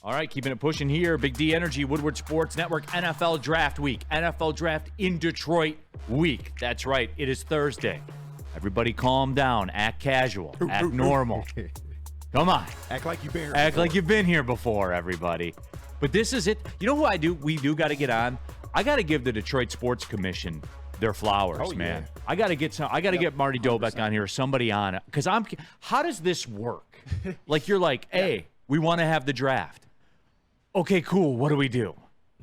All right, keeping it pushing here. Big D Energy, Woodward Sports Network, NFL Draft Week. NFL Draft in Detroit week. That's right. It is Thursday. Everybody calm down. Act casual. Act normal. Come on. Act like you've been here Act before. like you've been here before, everybody. But this is it. You know who we do got to get on? I got to give the Detroit Sports Commission their flowers, man. Yeah. I got to get Marty Dobeck on here, somebody on it. Because how does this work? Like, you're like, hey, we want to have the draft. Okay, cool. What do we do?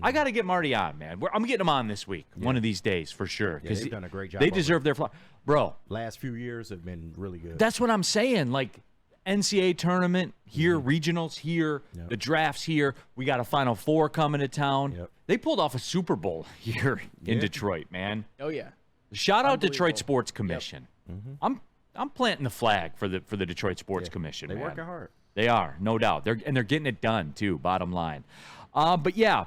I got to get Marty on, man. I'm getting him on this week, one of these days for sure. Because they've done a great job. They deserve their flowers. Bro. Last few years have been really good. That's what I'm saying. Like, NCAA tournament here, regionals here, the drafts here. We got a Final Four coming to town. Yep. They pulled off a Super Bowl here in Detroit, man. Oh, yeah. Shout out Detroit Sports Commission. Yep. Mm-hmm. I'm planting the flag for the Detroit Sports Commission, They're man. working hard. They are, no doubt. They're getting it done, too, bottom line. But, yeah,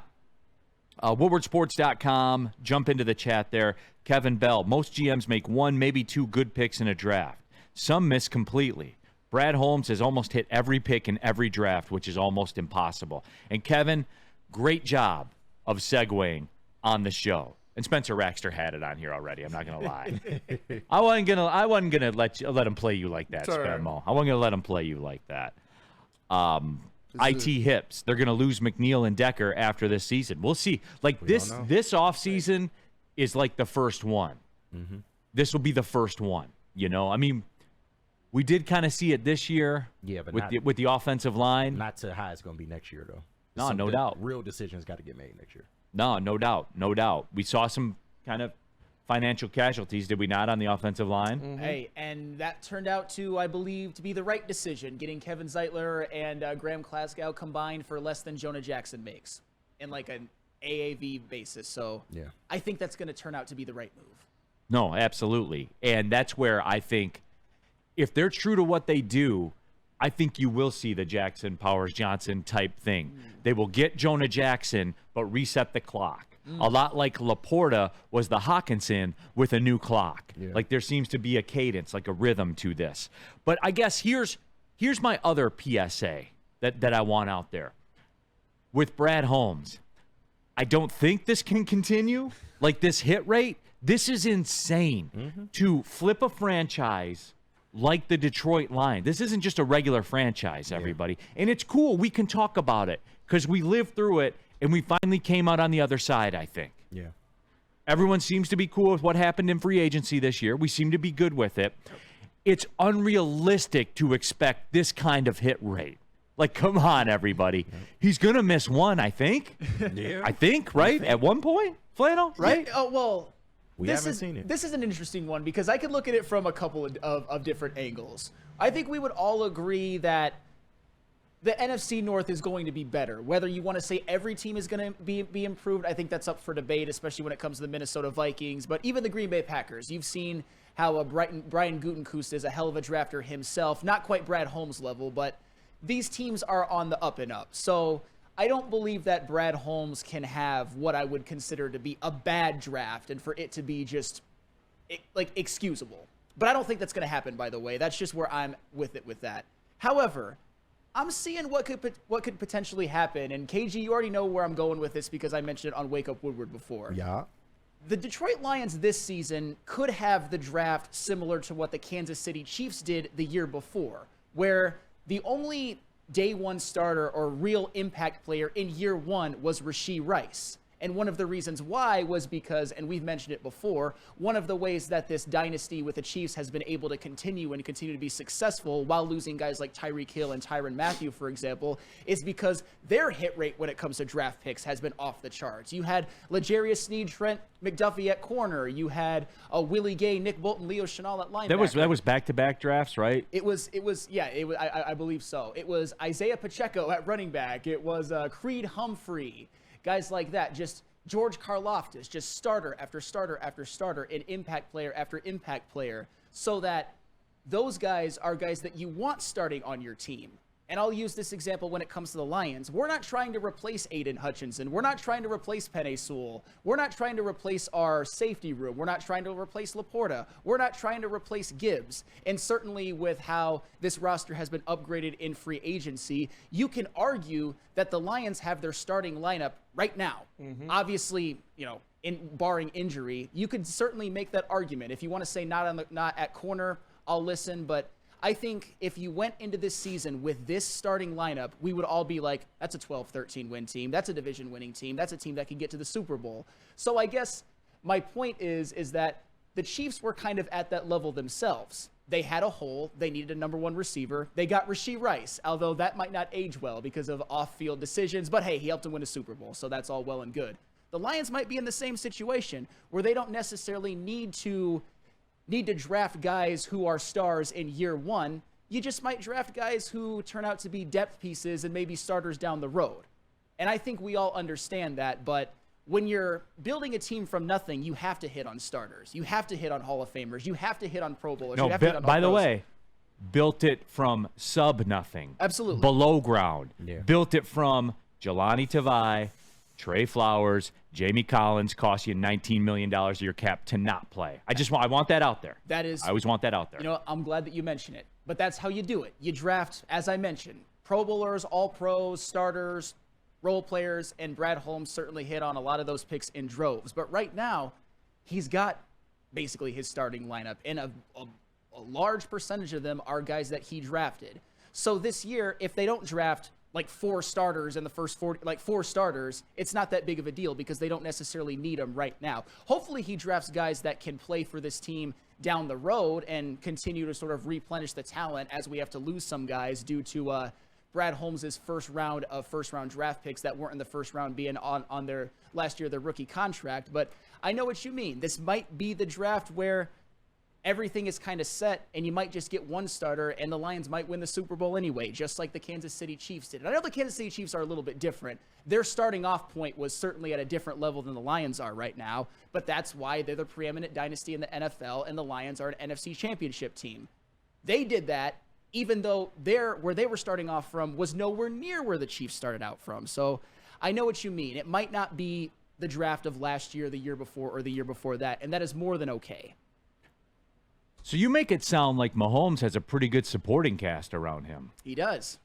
WoodwardSports.com. Jump into the chat there. Kevin Bell, most GMs make one, maybe two good picks in a draft. Some miss completely. Brad Holmes has almost hit every pick in every draft, which is almost impossible. And, Kevin, great job of segueing on the show. And Spencer Raxter had it on here already. I'm not gonna lie. I wasn't gonna let him play you like that, Spenmo. I wasn't gonna let him play you like that. IT hips. They're gonna lose McNeil and Decker after this season. We'll see. Like this offseason is like the first one. Mm-hmm. This will be the first one. You know, I mean, we did kind of see it this year. Yeah, but with the offensive line. Not to how it's gonna be next year though. No doubt. Real decisions got to get made next year. No doubt. We saw some kind of financial casualties, did we not, on the offensive line? Mm-hmm. Hey, and that turned out to, I believe, to be the right decision, getting Kevin Zeitler and Graham Glasgow combined for less than Jonah Jackson makes in like an AAV basis. So I think that's going to turn out to be the right move. No, absolutely. And that's where I think if they're true to what they do, I think you will see the Jackson Powers Johnson type thing. They will get Jonah Jackson, but reset the clock. A lot like Laporta was the Hawkinson with a new clock. Yeah. Like there seems to be a cadence, like a rhythm to this. But I guess here's my other PSA that I want out there. With Brad Holmes, I don't think this can continue. Like this hit rate, this is insane to flip a franchise like the Detroit Lions. This isn't just a regular franchise, everybody. And it's cool. We can talk about it because we lived through it and we finally came out on the other side, I think. Yeah. Everyone seems to be cool with what happened in free agency this year. We seem to be good with it. It's unrealistic to expect this kind of hit rate. Like, come on, everybody. He's going to miss one, I think. Yeah. I think, right? At one point, Flannel, right? Yeah, oh, well... We haven't seen it. This is an interesting one because I could look at it from a couple of different angles. I think we would all agree that the NFC North is going to be better. Whether you want to say every team is going to be improved, I think that's up for debate, especially when it comes to the Minnesota Vikings. But even the Green Bay Packers, you've seen how Brian Gutekunst is a hell of a drafter himself. Not quite Brad Holmes level, but these teams are on the up and up. So I don't believe that Brad Holmes can have what I would consider to be a bad draft and for it to be just like excusable. But I don't think that's going to happen, by the way. That's just where I'm with that. However, I'm seeing what could potentially happen. And KG, you already know where I'm going with this because I mentioned it on Wake Up Woodward before. Yeah. The Detroit Lions this season could have the draft similar to what the Kansas City Chiefs did the year before, where the only day one starter or real impact player in year one was Rashee Rice. And one of the reasons why was because, and we've mentioned it before, one of the ways that this dynasty with the Chiefs has been able to continue and continue to be successful while losing guys like Tyreek Hill and Tyrann Mathieu, for example, is because their hit rate when it comes to draft picks has been off the charts. You had L'Jarius Sneed, Trent McDuffie at corner. You had Willie Gay, Nick Bolton, Leo Chenal at linebacker. That was back-to-back drafts, right? It was I believe so. It was Isaiah Pacheco at running back. It was Creed Humphrey. Guys like that, just George Karlaftis, just starter after starter after starter, and impact player after impact player, so that those guys are guys that you want starting on your team. And I'll use this example when it comes to the Lions. We're not trying to replace Aiden Hutchinson. We're not trying to replace Penei Sewell. We're not trying to replace our safety room. We're not trying to replace Laporta. We're not trying to replace Gibbs. And certainly with how this roster has been upgraded in free agency, you can argue that the Lions have their starting lineup right now. Obviously, barring injury, you could certainly make that argument. If you want to say not at corner, I'll listen, but I think if you went into this season with this starting lineup, we would all be like, that's a 12-13 win team. That's a division winning team. That's a team that can get to the Super Bowl. So I guess my point is that the Chiefs were kind of at that level themselves. They had a hole. They needed a number one receiver. They got Rashee Rice, although that might not age well because of off-field decisions. But hey, he helped them win a Super Bowl, so that's all well and good. The Lions might be in the same situation where they don't necessarily need to draft guys who are stars in year one. You just might draft guys who turn out to be depth pieces and maybe starters down the road. And I think we all understand that, but when you're building a team from nothing, you have to hit on starters. You have to hit on Hall of Famers. You have to hit on Pro Bowlers. No, you have to hit on by the way, built it from sub-nothing. Absolutely. Below ground. Yeah. Built it from Jelani Tavai, Trey Flowers, Jamie Collins, cost you $19 million of your cap to not play. I want that out there. I always want that out there. I'm glad that you mention it, but that's how you do it. You draft, as I mentioned, Pro Bowlers, All Pros, starters, role players, and Brad Holmes certainly hit on a lot of those picks in droves. But right now, he's got basically his starting lineup, and a large percentage of them are guys that he drafted. So this year, if they don't draft like 4 starters in the first 4 starters, it's not that big of a deal because they don't necessarily need them right now. Hopefully he drafts guys that can play for this team down the road and continue to sort of replenish the talent as we have to lose some guys due to Brad Holmes' first round draft picks that weren't in the first round being on their last year, their rookie contract. But I know what you mean. This might be the draft where everything is kind of set, and you might just get one starter, and the Lions might win the Super Bowl anyway, just like the Kansas City Chiefs did. And I know the Kansas City Chiefs are a little bit different. Their starting off point was certainly at a different level than the Lions are right now, but that's why they're the preeminent dynasty in the NFL, and the Lions are an NFC Championship team. They did that, even though where they were starting off from was nowhere near where the Chiefs started out from. So I know what you mean. It might not be the draft of last year, the year before, or the year before that, and that is more than okay. So you make it sound like Mahomes has a pretty good supporting cast around him. He does.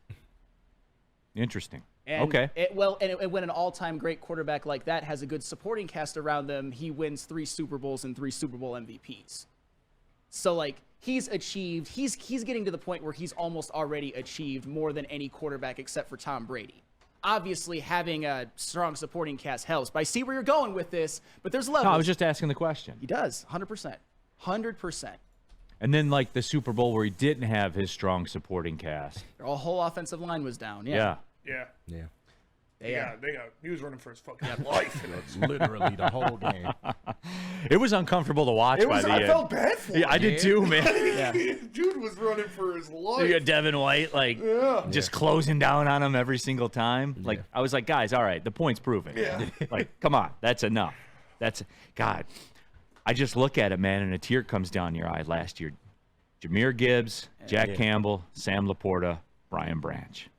Interesting. And okay. When an all-time great quarterback like that has a good supporting cast around them, he wins 3 Super Bowls and 3 Super Bowl MVPs. So, he's getting to the point where he's almost already achieved more than any quarterback except for Tom Brady. Obviously, having a strong supporting cast helps. But I see where you're going with this, but there's levels. No, I was just asking the question. He does, 100%. 100%. And then, the Super Bowl where he didn't have his strong supporting cast. Their whole offensive line was down. Yeah. He was running for his fucking life. It's literally the whole game. It was uncomfortable to watch by the end. I felt bad for him. Yeah, I did too, man. Dude was running for his life. You got Devin White, just closing down on him every single time. I was like, guys, all right, the point's proven. Yeah. Come on, that's enough. God. I just look at it, man, and a tear comes down your eye last year. Jahmyr Gibbs, Jack Campbell, Sam Laporta, Brian Branch.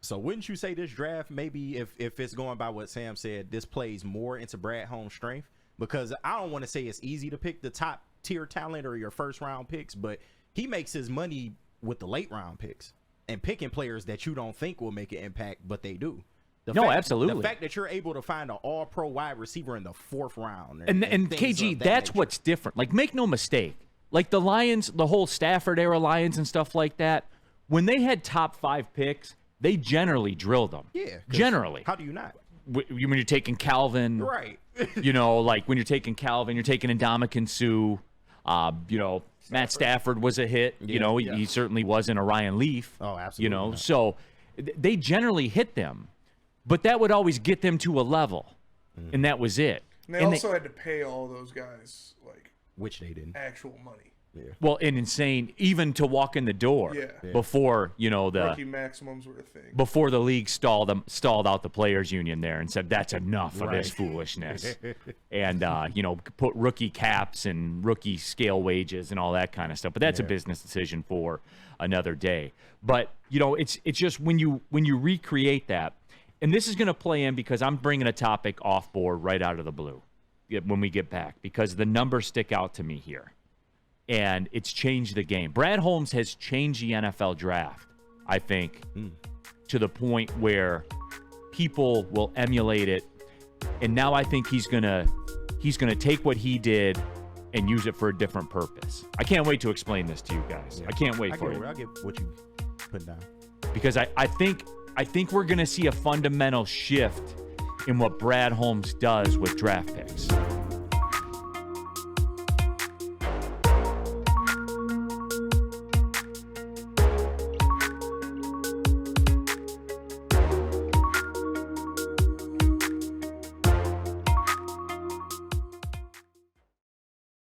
So wouldn't you say this draft, maybe if it's going by what Sam said, this plays more into Brad Holmes' strength? Because I don't want to say it's easy to pick the top tier talent or your first round picks, but he makes his money with the late round picks and picking players that you don't think will make an impact, but they do. Absolutely. The fact that you're able to find an all-pro wide receiver in the 4th round. And KG, that's what's different. Make no mistake. The Lions, the whole Stafford era Lions and stuff like that, when they had top 5 picks, they generally drilled them. Yeah. Generally. How do you not? When you're taking Calvin. Right. When you're taking Calvin, you're taking Ndamukong Suh. Matt Stafford was a hit. He certainly wasn't a Ryan Leaf. Oh, absolutely. So they generally hit them. But that would always get them to a level, and that was it. And they also had to pay all those guys which they didn't. Actual money. Well, and insane even to walk in the door before, you know, rookie maximums were a thing. Before the league stalled out the players union there and said that's enough of this foolishness. And you know, put rookie caps and rookie scale wages and all that kind of stuff. But that's a business decision for another day. But, you know, it's just when you recreate that, and this is going to play in because I'm bringing a topic off board right out of the blue when we get back, because the numbers stick out to me here. And it's changed the game. Brad Holmes has changed the NFL draft, I think, to the point where people will emulate it. And now I think he's gonna take what he did and use it for a different purpose. I can't wait to explain this to you guys. I can't wait for you. I'll get what you put down. Because I think we're gonna see a fundamental shift in what Brad Holmes does with draft picks.